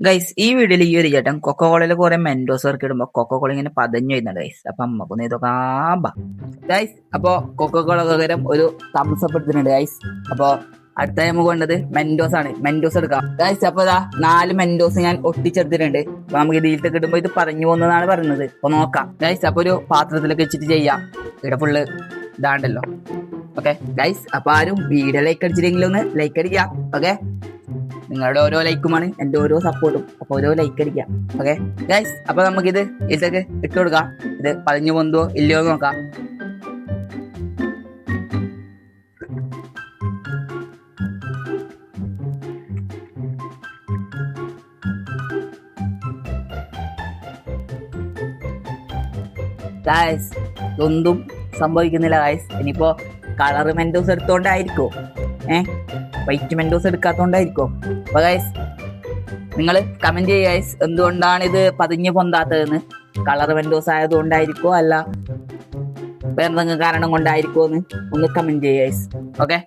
Guys ഈ വീഡിയോയിൽ ഈ ഒരു ചേട്ടൻ കൊക്കോളയിൽ കുറെ മെന്റോസ് വർക്ക് ഇടുമ്പോ കൊക്കോള ഇങ്ങനെ പതഞ്ഞു വരുന്നുണ്ട് ഗൈസ്. അപ്പൊ അമ്മക്കൊന്ന് ഇതൊക്കെ ഗൈസ്. അപ്പൊ കൊക്കോള പകരം ഒരു തംസ് അപ്പ് എടുത്തിട്ടുണ്ട് ഗൈസ്. അപ്പൊ അടുത്ത നമുക്ക് വേണ്ടത് മെന്റോസ് ആണ്. മെന്റോസ് എടുക്കാം ഗൈസ്. അപ്പൊ ഇതാ 4 മെന്റോസ് ഞാൻ ഒട്ടിച്ചെടുത്തിട്ടുണ്ട്. അപ്പൊ നമുക്ക് ഇതിലേക്ക് ഇടുമ്പോ ഇത് പറഞ്ഞു പോകുന്നതാണ് പറയുന്നത്. അപ്പൊ നോക്കാം ഗൈസ്. അപ്പൊ ഒരു പാത്രത്തിലൊക്കെ വെച്ചിട്ട് ചെയ്യാം. ഇവിടെ ഫുള്ള് ഇതാണ്ടല്ലോ. Okay guys. അപ്പൊ ആരും വീഡിയോ ലൈക്ക് അടിച്ചില്ലെങ്കിലും ഒന്ന് ലൈക്ക് അടിക്കാം. ഓക്കെ, നിങ്ങളുടെ ഓരോ ലൈക്കുമാണ് എൻ്റെ ഓരോ സപ്പോർട്ടും. അപ്പൊ ഓരോ ലൈക്ക് അടിക്കാം. Okay guys. അപ്പൊ നമുക്കിത് ഇതൊക്കെ ഇട്ട് കൊടുക്കാം. ഇത് പതിഞ്ഞു പൊന്തോ ഇല്ലയോ എന്ന് നോക്കാം. ഗൈസ് ഇതൊന്നും സംഭവിക്കുന്നില്ല ഗൈസ്. ഇനിയിപ്പോ കളർ മെന്റോസ് എടുത്തോണ്ടായിരിക്കോ, വൈറ്റ് മെന്റോസ് എടുക്കാത്തോണ്ടായിരിക്കോ? അപ്പൊ ഗൈസ് നിങ്ങൾ കമന്റ് ചെയ്യുക ഗൈസ്, എന്തുകൊണ്ടാണ് ഇത് പതിഞ്ഞു പൊന്താത്തതെന്ന്. കളർ മെന്റോസ് ആയതുകൊണ്ടായിരിക്കോ അല്ല വേറെ എന്തെങ്കിലും കാരണം കൊണ്ടായിരിക്കോ എന്ന് ഒന്ന് കമന്റ് ചെയ്യുക ഗൈസ്. ഓക്കെ.